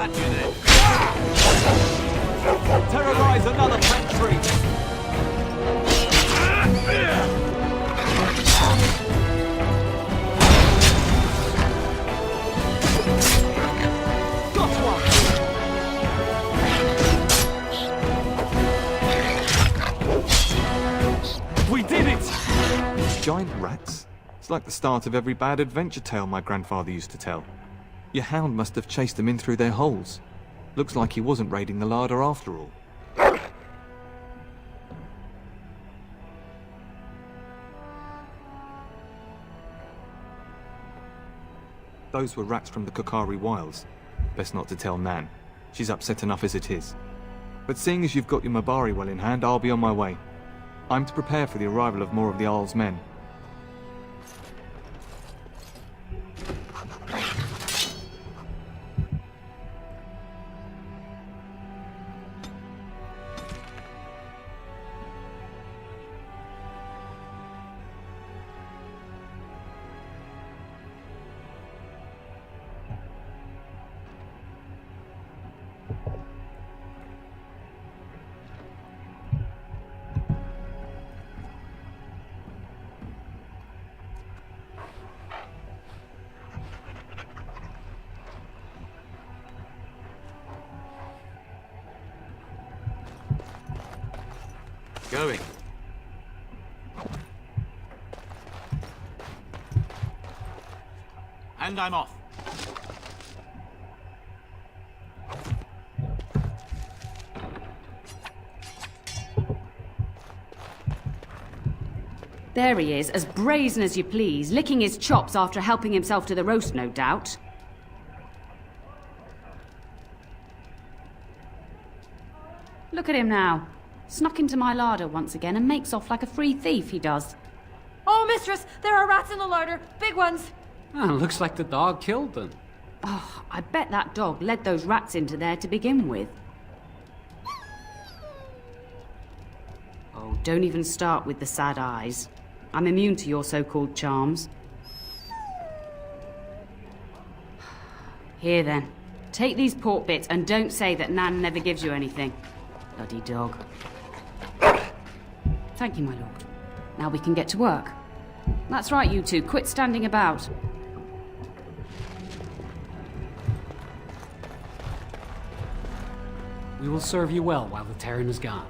at you then. Terrorize another factory. Got one. We did it! Giant rats? It's like the start of every bad adventure tale my grandfather used to tell. Your hound must have chased them in through their holes. Looks like he wasn't raiding the larder after all. Those were rats from the Kokari Wilds. Best not to tell Nan. She's upset enough as it is. But seeing as you've got your Mabari well in hand, I'll be on my way. I'm to prepare for the arrival of more of the Isle's men. Going. And I'm off. There he is, as brazen as you please, licking his chops after helping himself to the roast, no doubt. Look at him now. Snuck into my larder once again and makes off like a free thief, he does. Oh, mistress, there are rats in the larder. Big ones. Looks like the dog killed them. Oh, I bet that dog led those rats into there to begin with. Oh, don't even start with the sad eyes. I'm immune to your so-called charms. Here then, take these pork bits and don't say that Nan never gives you anything. Bloody dog. Thank you, my lord. Now we can get to work. That's right, you two. Quit standing about. We will serve you well while the Terran is gone.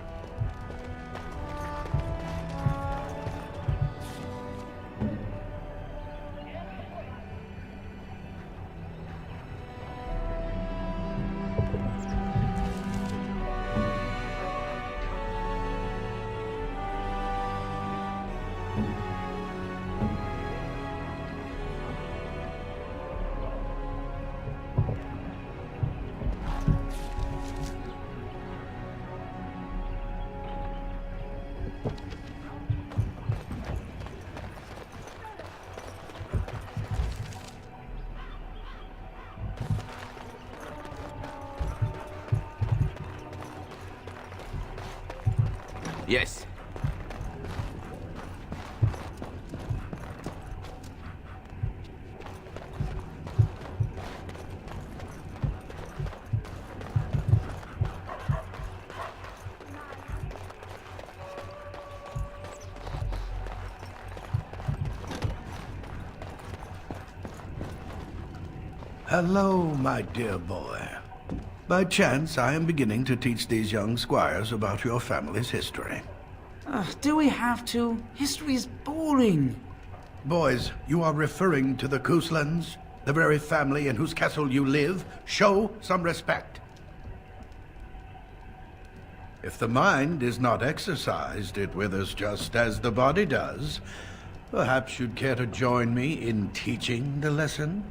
Yes. Hello, my dear boy. By chance, I am beginning to teach these young squires about your family's history. Do we have to? History is boring. Boys, you are referring to the Couslands, the very family in whose castle you live. Show some respect. If the mind is not exercised, it withers just as the body does. Perhaps you'd care to join me in teaching the lesson?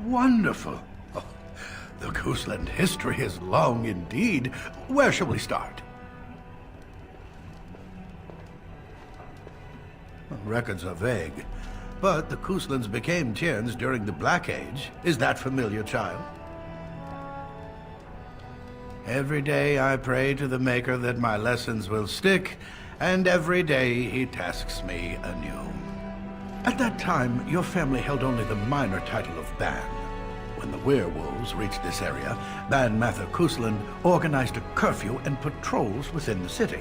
Wonderful. Oh, the Cousland history is long indeed. Where shall we start? Records are vague, but the Couslands became Tierns during the Black Age. Is that familiar, child? Every day I pray to the Maker that my lessons will stick, and every day he tasks me anew. At that time, your family held only the minor title of Ban. when the werewolves reached this area, Ban Mather Kusland organized a curfew and patrols within the city.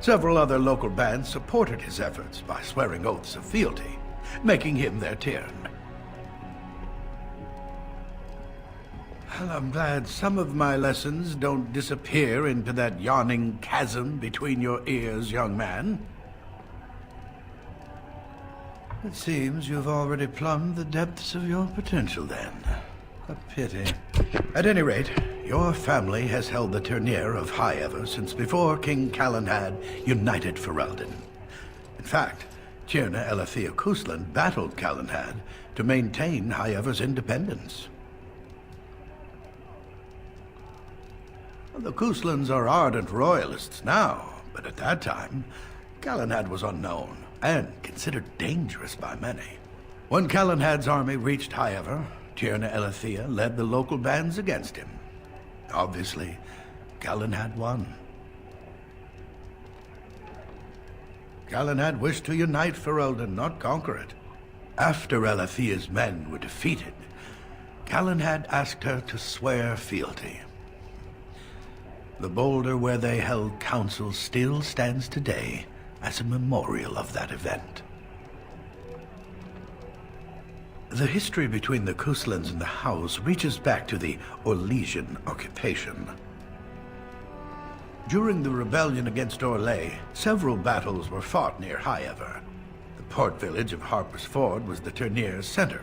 Several other local bands supported his efforts by swearing oaths of fealty, making him their Tyrn. Well, I'm glad some of my lessons don't disappear into that yawning chasm between your ears, young man. It seems you've already plumbed the depths of your potential, then. A pity. At any rate, your family has held the Tyrnir of High Ever since before King Calenhad united Ferelden. In fact, Tyrna Elethea Kusland battled Calenhad to maintain High Ever's independence. The Kuslands are ardent royalists now, but at that time, Calenhad was unknown and considered dangerous by many. When Calenhad's army reached High Ever, Tyrna Elethea led the local bands against him. Obviously, Calenhad won. Calenhad wished to unite Ferelden, not conquer it. After Elethea's men were defeated, Calenhad asked her to swear fealty. The boulder where they held council still stands today as a memorial of that event. The history between the Kuslands and the House reaches back to the Orlesian occupation. During the rebellion against Orlais, several battles were fought near High Ever. The port village of Harper's Ford was the Tyrnir's center.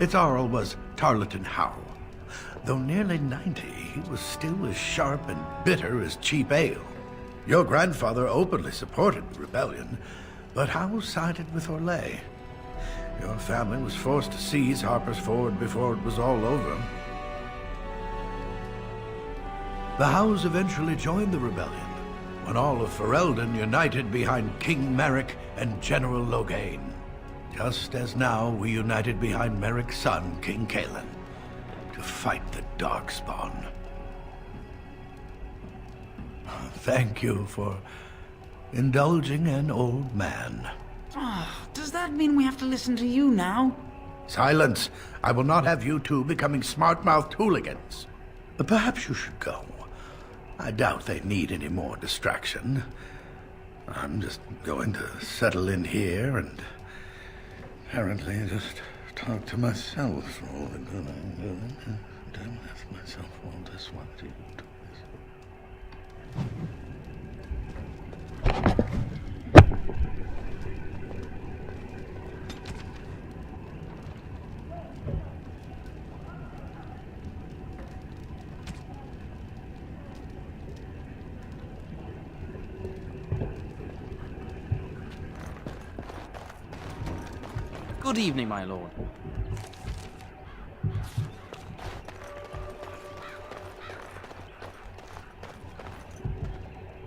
Its Jarl was Tarleton Howe. Though nearly 90, he was still as sharp and bitter as cheap ale. Your grandfather openly supported the rebellion, but Howe sided with Orlais. Your family was forced to seize Harper's Ford before it was all over. The Howes eventually joined the rebellion, when all of Ferelden united behind King Merrick and General Loghain, just as now we united behind Merrick's son, King Cailan, to fight the Darkspawn. Thank you for indulging an old man. Does that mean we have to listen to you now? Silence! I will not have you two becoming smart-mouthed hooligans. Perhaps you should go. I doubt they need any more distraction. I'm just going to settle in here and apparently just talk to myself all the good. Don't ask myself all this what to do. Good evening, my lord.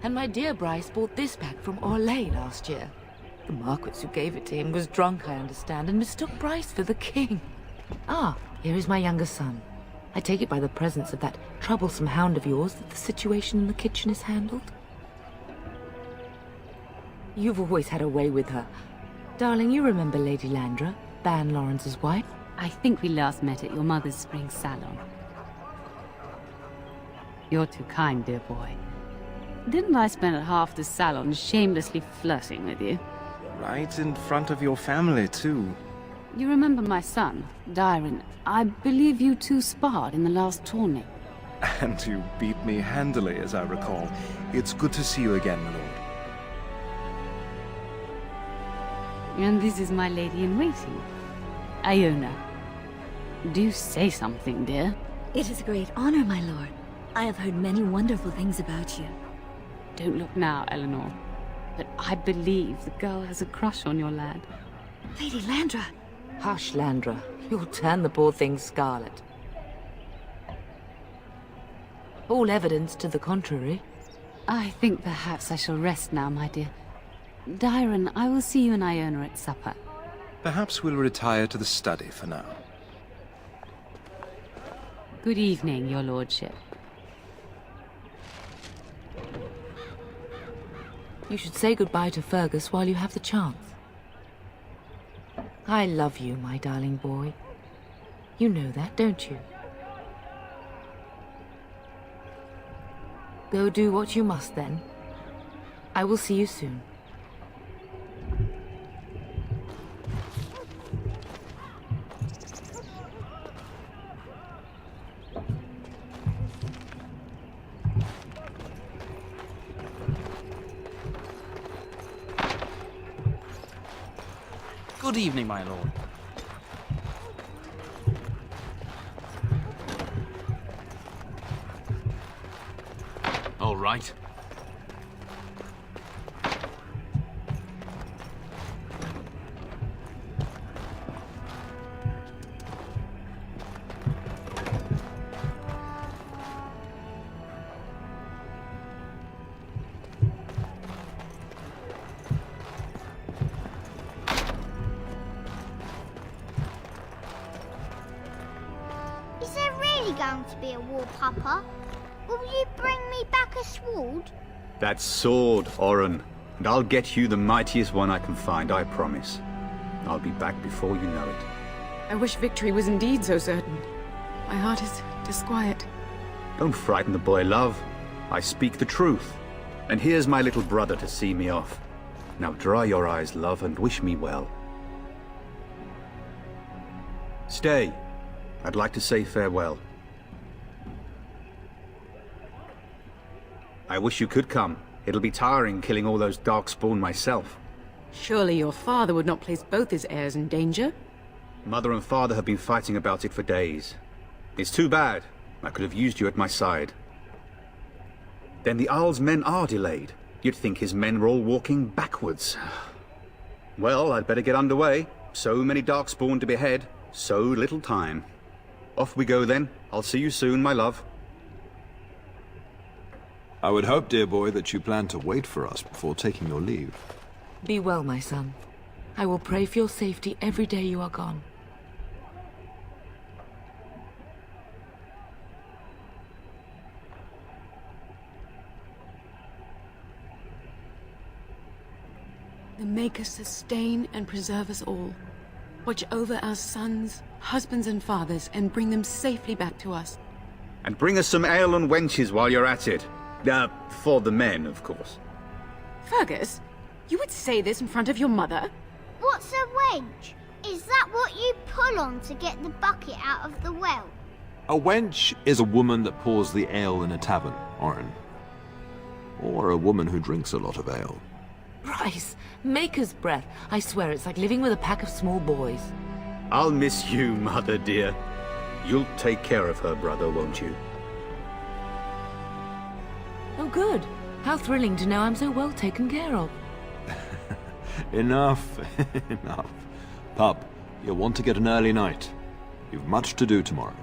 And my dear Bryce bought this back from Orlais last year. The Marquis who gave it to him was drunk, I understand, and mistook Bryce for the king. Ah, here is my younger son. I take it by the presence of that troublesome hound of yours that the situation in the kitchen is handled. You've always had a way with her. Darling, you remember Lady Landra, Ban Lawrence's wife? I think we last met at your mother's spring salon. You're too kind, dear boy. Didn't I spend half the salon shamelessly flirting with you? Right in front of your family, too. You remember my son, Dyron. I believe you two sparred in the last tourney. And you beat me handily, as I recall. It's good to see you again, my lord. And this is my lady-in-waiting, Iona. Do say something, dear. It is a great honor, my lord. I have heard many wonderful things about you. Don't look now, Eleanor. But I believe the girl has a crush on your lad. Lady Landra! Hush, Landra. You'll turn the poor thing scarlet. All evidence to the contrary. I think perhaps I shall rest now, my dear. Dyron, I will see you and Iona at supper. Perhaps we'll retire to the study for now. Good evening, your lordship. You should say goodbye to Fergus while you have the chance. I love you, my darling boy. You know that, don't you? Go do what you must then. I will see you soon. Good evening, my lord. All right. Is there really going to be a war, Papa? Will you bring me back a sword? That sword, Oren. And I'll get you the mightiest one I can find, I promise. I'll be back before you know it. I wish victory was indeed so certain. My heart is disquiet. Don't frighten the boy, love. I speak the truth. And here's my little brother to see me off. Now dry your eyes, love, and wish me well. Stay. I'd like to say farewell. I wish you could come. It'll be tiring killing all those darkspawn myself. Surely your father would not place both his heirs in danger? Mother and father have been fighting about it for days. It's too bad. I could have used you at my side. Then the Arl's men are delayed. You'd think his men were all walking backwards. Well, I'd better get underway. So many darkspawn to behead, so little time. Off we go then. I'll see you soon, my love. I would hope, dear boy, that you plan to wait for us before taking your leave. Be well, my son. I will pray for your safety every day you are gone. The Maker sustain and preserve us all. Watch over our sons, husbands and fathers, and bring them safely back to us. And bring us some ale and wenches while you're at it. For the men, of course. Fergus, you would say this in front of your mother? What's a wench? Is that what you pull on to get the bucket out of the well? A wench is a woman that pours the ale in a tavern, Oren. Or a woman who drinks a lot of ale. Rice, Maker's breath. I swear it's like living with a pack of small boys. I'll miss you, mother dear. You'll take care of her, brother, won't you? Oh, good. How thrilling to know I'm so well taken care of. Enough, enough. Pup, you'll want to get an early night. You've much to do tomorrow.